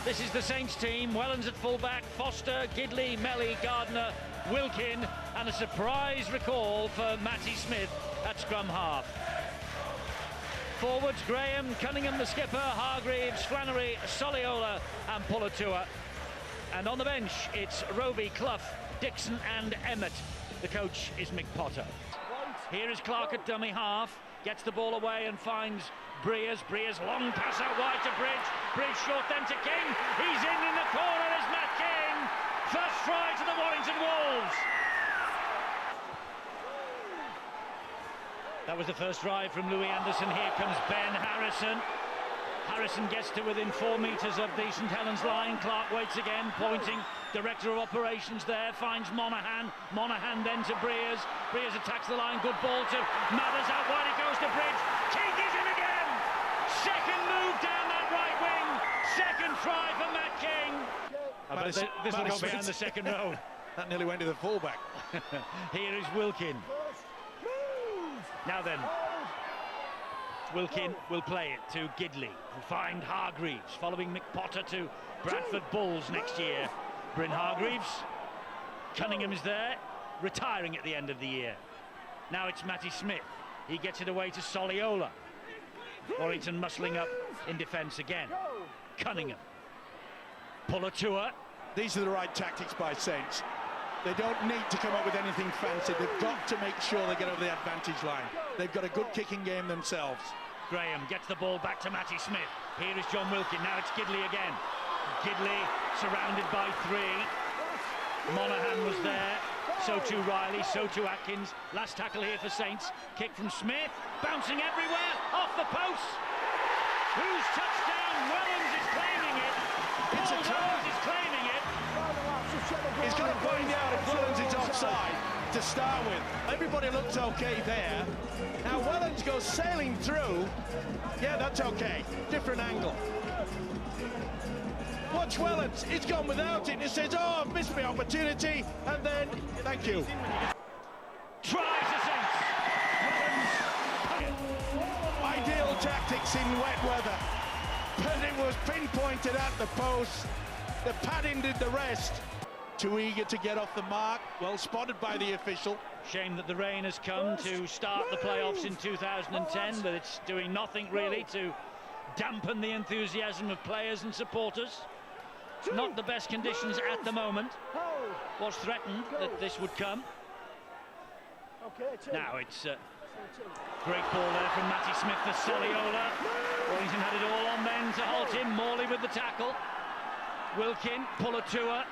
This is the Saints team. Helens at fullback, Foster, Gidley, Melly, Gardner, Wilkin, and a surprise recall for Matty Smith at scrum half. Forwards, Graham, Cunningham the skipper, Hargreaves, Flannery, Soliola and Pulatua. And on the bench, it's Roby, Clough, Dixon and Emmett. The coach is Mick Potter. Here is Clark at dummy half, gets the ball away and finds Breers. Breers long pass out wide to Bridge. Bridge short then to King. He's in the corner is Matt King. First try to the Warrington Wolves. That was the first drive from Louis Anderson. Here comes Ben Harrison. Harrison gets to within 4 metres of the St Helens line. Clark waits again, pointing. Director of operations there, finds Monaghan. Monaghan then to Breers. Breers attacks the line, good ball to Mathers. Out wide it goes to Bridge. King is in again! Second move down that right wing. Second try for Matt King. This will go behind the second row. That nearly went to the fullback. Here is Wilkin. Now then, Wilkin will play it to Gidley, who find Hargreaves, following Mick Potter to Bradford Bulls next year. Bryn Hargreaves, Cunningham is there, retiring at the end of the year. Now it's Matty Smith, he gets it away to Soliola. Warrington muscling up in defence again. Cunningham, Pulatua. These are the right tactics by Saints. They don't need to come up with anything fancy. They've got to make sure they get over the advantage line. They've got a good kicking game themselves. Graham gets the ball back to Matty Smith. Here is John Wilkin. Now it's Gidley again. Gidley surrounded by three. Monaghan was there. So too Riley. So too Atkins. Last tackle here for Saints. Kick from Smith. Bouncing everywhere. Off the post. Who's touchdown? Helens is claiming it. It's a try. Is claiming it. He's going to find out if Helens is offside to start with. Everybody looks okay there. Now Helens goes sailing through. Yeah, that's okay. Different angle. Watch Helens. He's gone without it. He says, oh, I've missed my opportunity. And then, thank you. Tries the Saints. Ideal tactics in wet weather. But it was pinpointed at the post. The padding did the rest. Too eager to get off the mark. Well spotted by the official. Shame that the rain has come to start the playoffs in 2010, but it's doing nothing really to dampen the enthusiasm of players and supporters. Not the best conditions at the moment. Was threatened that this would come. Now it's great ball there from Matty Smith for Soliola. Warrington had it all on then to halt him. Morley with the tackle. Wilkin, Pulatua.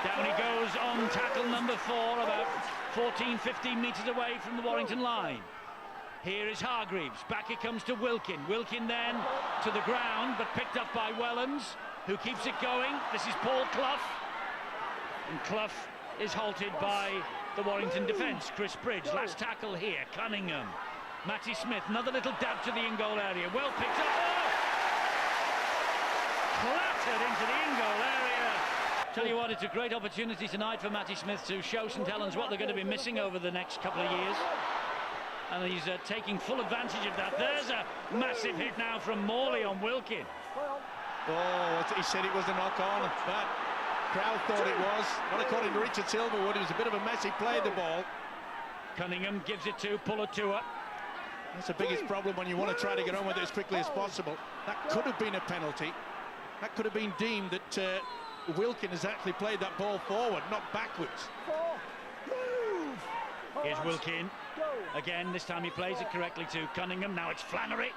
Down he goes on tackle number 4, about 14-15 metres away from the Warrington line. Here is Hargreaves, back it comes to Wilkin. Wilkin then to the ground, but picked up by Helens, who keeps it going. This is Paul Clough. And Clough is halted by the Warrington defence. Chris Bridge, last tackle here, Cunningham. Matty Smith, another little dab to the in-goal area. Well picked up. Oh! Clattered into the in-goal area. Tell you what, it's a great opportunity tonight for Matty Smith to show St Helens what they're going to be missing over the next couple of years. And he's taking full advantage of that. There's a massive hit now from Morley on Wilkin. Oh, he said it was a knock-on. That crowd thought it was. Well, according to Richard Silverwood, it was a bit of a messy play, the ball. Cunningham gives it to Pulatua. That's the biggest problem when you want to try to get on with it as quickly as possible. That could have been a penalty. That could have been deemed that Wilkin has actually played that ball forward, not backwards. Here's Wilkin. Again, this time he plays it correctly to Cunningham. Now it's Flannery.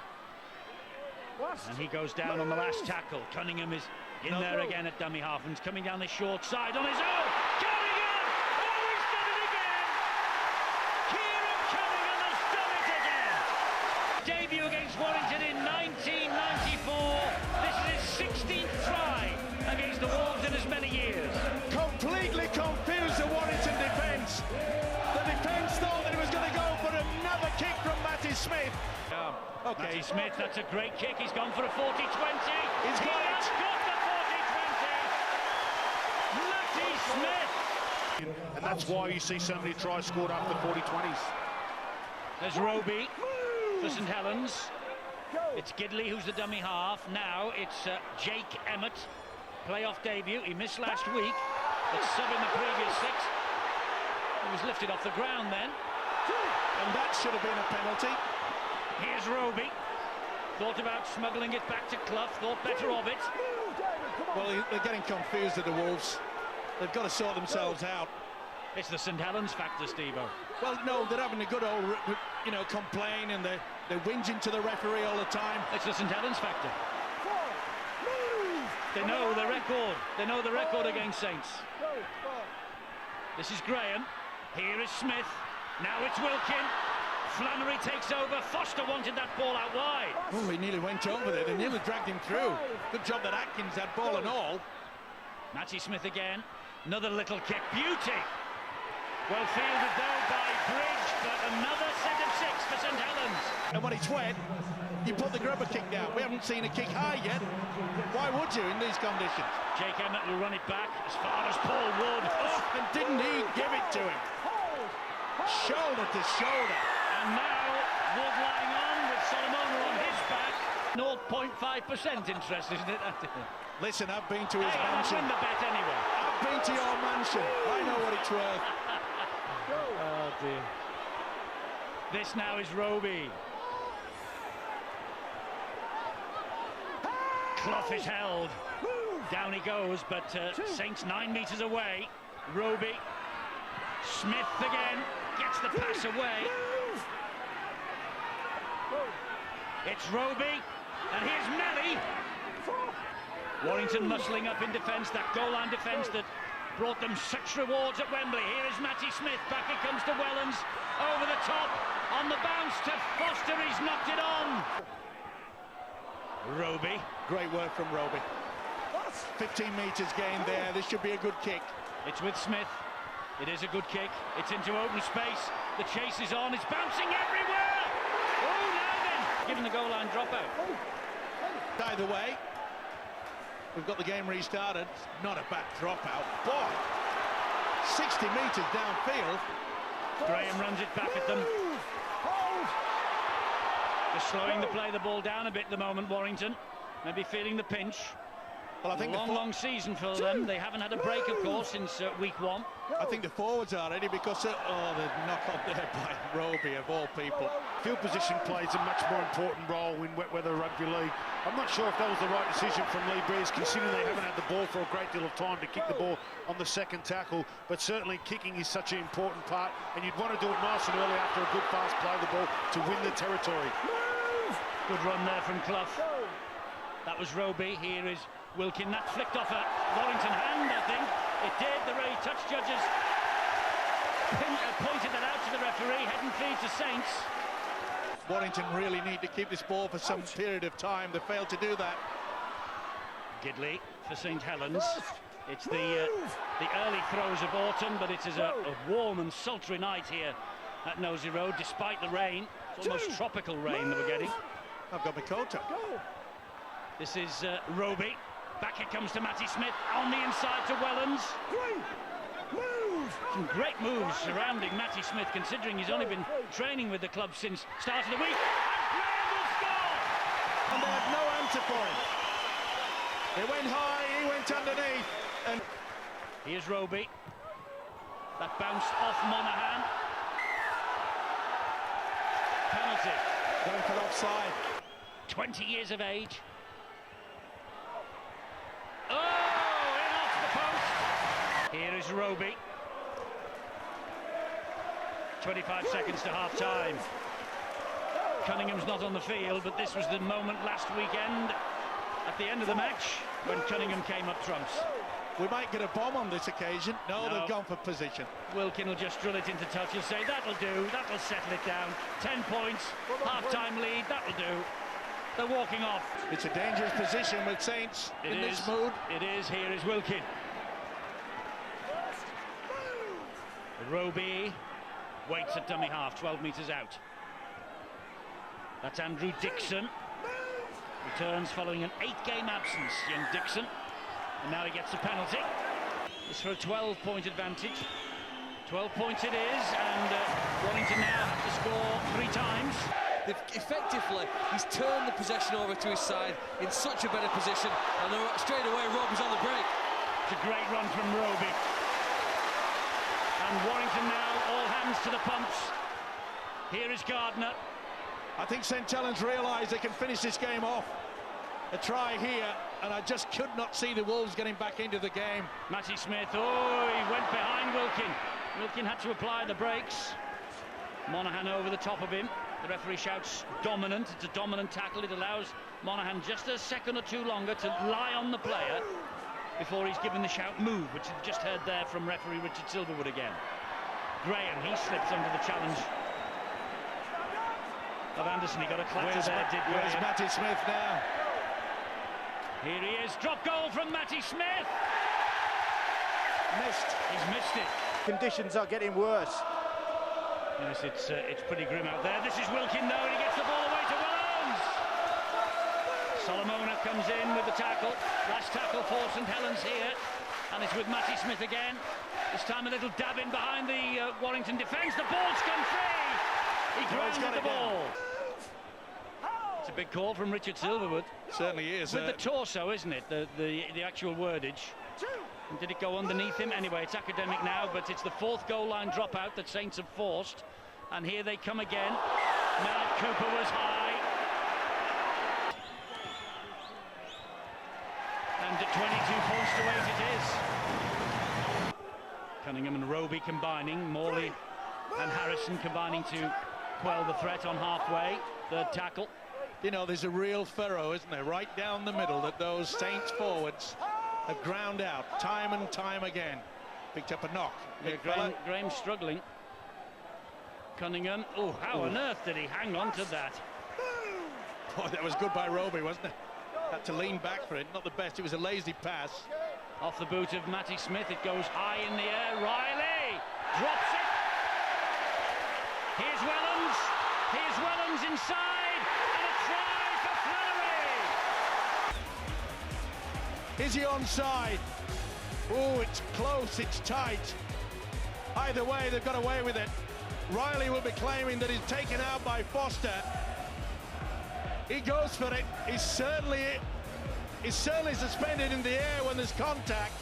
And he goes down on the last tackle. Cunningham is in there again at dummy half and he's coming down the short side on his own. Cunningham! Oh, he's done it again! Kieran Cunningham has done it again! Debut against Warrington in 1994. This is his 16th try against the Wolves in as many years. Completely confused the Warrington defence. The defence thought that he was going to go for another kick from Matty Smith. Okay, Matty Smith, that's a great kick. He's gone for a 40-20. He's got it. Got the 40-20. Matty Smith. And that's why you see so many tries scored after 40-20s. There's Roby for St Helens. It's Gidley who's the dummy half. Now it's Jake Emmett, playoff debut. He missed last week, but sub in the previous 6. He was lifted off the ground then. And that should have been a penalty. Here's Roby. Thought about smuggling it back to Clough, thought better of it. Well, they're getting confused at the Wolves. They've got to sort themselves out. It's the St Helens factor, Steve-O. Well, no, they're having a good old, complain, and they're whinging to the referee all the time. It's the St Helens factor. They know the record. They know the record against Saints. This is Graham. Here is Smith. Now it's Wilkin. Flannery takes over. Foster wanted that ball out wide. Oh, he nearly went over there. They nearly dragged him through. Good job that Atkins had ball and all. Matty Smith again. Another little kick. Beauty. Well fielded though by Bridge, but another set of 6 for St Helens. And when it's wet, you put the grubber kick down. We haven't seen a kick high yet. Why would you in these conditions? Jake Emmett will run it back as far as Paul Wood. Oh, and didn't he give it to him? Shoulder to shoulder. And now Wood lying on with Solomona on his back. 0.5% interest, isn't it? Listen, I've been to his mansion. I'll win the bet anyway. I've been to your mansion. I know what it's worth. Oh dear. This now is Roby. Clough is held. Down he goes, but Saints 9 metres away. Roby. Smith again. Gets the pass away. It's Roby. And here's Melly. Warrington muscling up in defence, that goal line defence that brought them such rewards at Wembley. Here is Matty Smith, back it comes to Wellens, over the top, on the bounce to Foster, he's knocked it on. Roby. Great work from Roby. 15 metres gained there, this should be a good kick. It's with Smith, it is a good kick, it's into open space, the chase is on, it's bouncing everywhere! Oh, now then! Given the goal line dropout. Either way, we've got the game restarted. Not a bad dropout. Boy, 60 metres downfield. Graham runs it back at them. Just slowing the play, the ball down a bit at the moment, Warrington. Maybe feeling the pinch. Well, I think long season for them. They haven't had a break, of course, since week 1. I think the forwards are ready because the knock on there by Roby, of all people. Field position plays a much more important role in wet weather rugby league. I'm not sure if that was the right decision from Lee Beers, considering they haven't had the ball for a great deal of time to kick the ball on the second tackle, but certainly kicking is such an important part, and you'd want to do it nice and early after a good fast play of the ball to win the territory. Good run there from Clough. That was Roby. Here is Wilkin. That flicked off a Warrington hand, I think. It did. The Ray touch judges pointed that out to the referee. Head and feed to Saints. Warrington really need to keep this ball for some period of time. They failed to do that. Gidley for St Helens. It's the early throes of autumn, but it is a warm and sultry night here at Knowsley Road, despite the rain. It's almost tropical rain that we're getting. I've got my coat up. This is Roby. Back it comes to Matty Smith, on the inside to Wellens. Some great moves surrounding Matty Smith, considering he's only been training with the club since start of the week. And Graham will score! And they had no answer for him. They went high, he went underneath. And here's Roby. That bounced off Monaghan. Penalty. Going for offside. 20 years of age. Oh, in off the post. Here is Roby. 25 seconds to half-time. Cunningham's not on the field, but this was the moment last weekend at the end of the match when Cunningham came up trumps. We might get a bomb on this occasion. No, they've gone for position. Wilkin will just drill it into touch. He'll say, that'll do, that'll settle it down. 10 points, half-time lead, that'll do. They're walking off. It's a dangerous position with Saints in this mood. It is. Here is Wilkin. Roby waits at dummy half, 12 metres out. That's Andrew Dixon. Returns following an 8-game absence, young Dixon. And now he gets a penalty. It's for a 12-point advantage. 12 points it is, and Warrington now have to score 3 times. Effectively, he's turned the possession over to his side in such a better position, and straight away Roby's on the break. It's a great run from Roby. And Warrington now, all hands to the pumps. Here is Gardner. I think St Helens realise they can finish this game off. A try here, and I just could not see the Wolves getting back into the game. Matty Smith, oh, he went behind Wilkin. Wilkin had to apply the brakes. Monaghan over the top of him. The referee shouts dominant. It's a dominant tackle. It allows Monaghan just a second or two longer to lie on the player before he's given the shout move, which you've just heard there from referee Richard Silverwood again. Graham, he slips under the challenge of Anderson. He got a clatter there, did Where's Graham. Matty Smith now? Here he is, drop goal from Matty Smith. Missed. He's missed it. Conditions are getting worse. Yes, it's pretty grim out there. This is Wilkin though, and he gets the ball away to Helens. Solomona comes in with the tackle. Last tackle for St Helens here, and it's with Matty Smith again. This time a little dab in behind the Warrington defence. The ball's come free. He grounded the ball. It's a big call from Richard Silverwood. Certainly is. With the torso, isn't it? The actual wordage. And did it go underneath him? Anyway, it's academic now, but it's the fourth goal line dropout that Saints have forced. And here they come again. Now Cooper was high. And at 22 points to 8 it is. Cunningham and Roby combining. Morley and Harrison combining to quell the threat on halfway. Third tackle. You know, there's a real furrow, isn't there? Right down the middle that those Saints forwards have ground out time and time again. Picked up a knock. Yeah, Graham's struggling. Cunningham. Oh, how on earth did he hang on to that? Oh, that was good by Roby, wasn't it? Had to lean back for it. Not the best. It was a lazy pass. Off the boot of Matty Smith. It goes high in the air. Riley drops it. Here's Helens. Here's Helens inside. And a try for Flannery. Is he onside? Oh, it's close, it's tight. Either way, they've got away with it. Riley will be claiming that he's taken out by Foster. He goes for it. He's certainly suspended in the air when there's contact,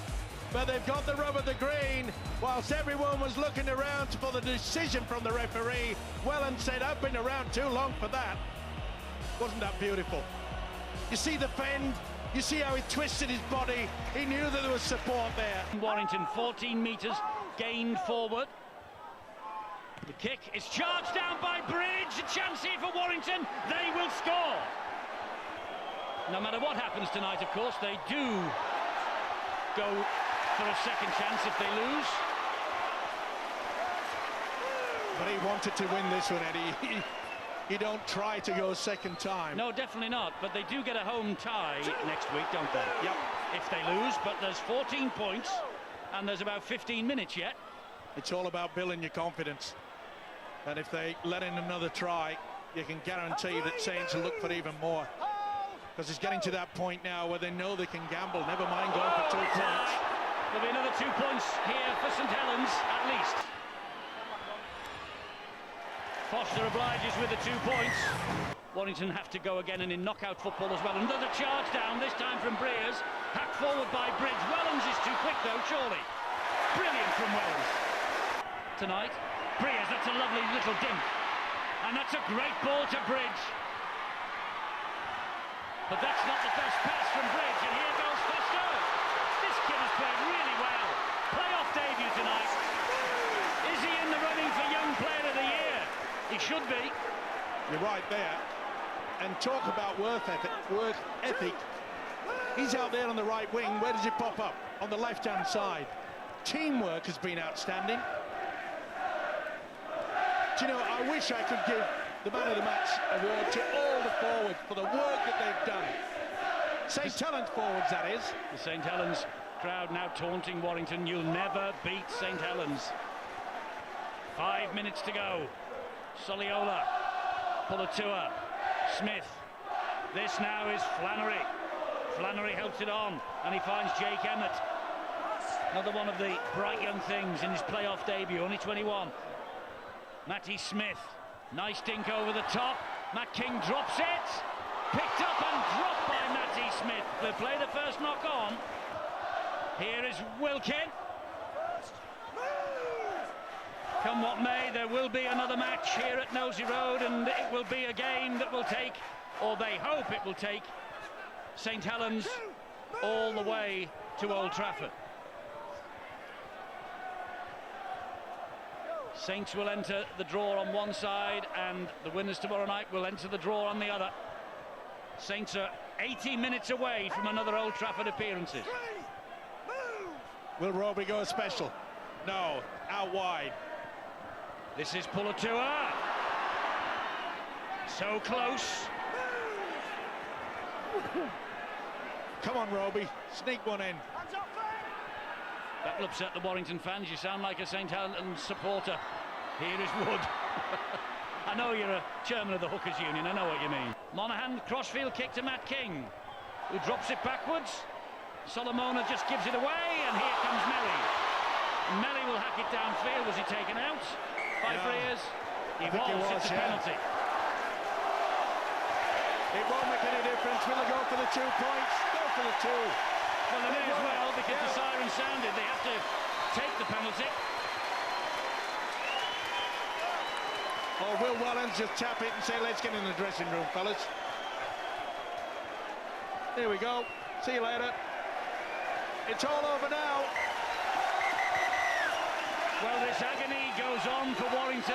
but they've got the rub of the green. Whilst everyone was looking around for the decision from the referee, Welland said, I've been around too long for that. Wasn't that beautiful? You see the fend, you see how he twisted his body. He knew that there was support there. Warrington 14 metres gained forward. The kick is charged down by Bridge. A chance here for Warrington. They will score. No matter what happens tonight, of course, they do go for a second chance if they lose. But he wanted to win this one, Eddie. You don't try to go second time. No, definitely not. But they do get a home tie next week, don't they? Yep. If they lose, but there's 14 points and there's about 15 minutes yet. It's all about building your confidence. And if they let in another try, you can guarantee that Saints will look for even more. Because it's getting to that point now where they know they can gamble. Never mind going for 2 points. There'll be another 2 points here for St Helens, at least. Foster obliges with the 2 points. Warrington have to go again and in knockout football as well. Another charge down, this time from Breers. Hacked forward by Bridge. Wellens is too quick though, surely. Brilliant from Wellens. Tonight, Breers, that's a lovely little dink. And that's a great ball to Bridge. But that's not the best pass from Bridge, and here goes Foster. This kid has played really well. Playoff debut tonight. Is he in the running for Young Player of the Year? He should be. You're right there. And talk about work ethic. He's out there on the right wing. Where does he pop up? On the left-hand side. Teamwork has been outstanding. Do you know, I wish I could give the man of the match award to all the forwards for the work that they've done. St Helens forwards, that is. The St Helens crowd now taunting Warrington. You'll never beat St Helens. 5 minutes to go. Soliola, Pulatua, Smith. This now is Flannery. Flannery helps it on, and he finds Jake Emmett. Another one of the bright young things in his playoff debut, only 21. Matty Smith, nice dink over the top, Matt King drops it. Picked up and dropped by Matty Smith. They play the first knock on. Here is Wilkin. Come what may, there will be another match here at Knowsley Road, and it will be a game that will take, or they hope it will take, St Helens all the way to Old Trafford. Saints will enter the draw on one side, and the winners tomorrow night will enter the draw on the other. Saints are 80 minutes away from another Old Trafford appearances. Will Roby go special? No, out wide. This is Pulatua. So close. Come on, Roby, sneak one in. That will upset the Warrington fans. You sound like a St Helens supporter. Here is Wood. I know you're a chairman of the Hookers Union, I know what you mean. Monaghan, crossfield kick to Matt King, who drops it backwards. Solomona just gives it away, and here comes Melly. And Melly will hack it downfield. Was he taken out by Frears? He was. It's a penalty. It won't make any difference. Will they go for the 2 points? Go for the 2. Well, they may as well, because the siren sounded. They have to take the penalty. Or will Wellens just tap it and say, let's get in the dressing room, fellas? There we go. See you later. It's all over now. Well, this agony goes on for Warrington.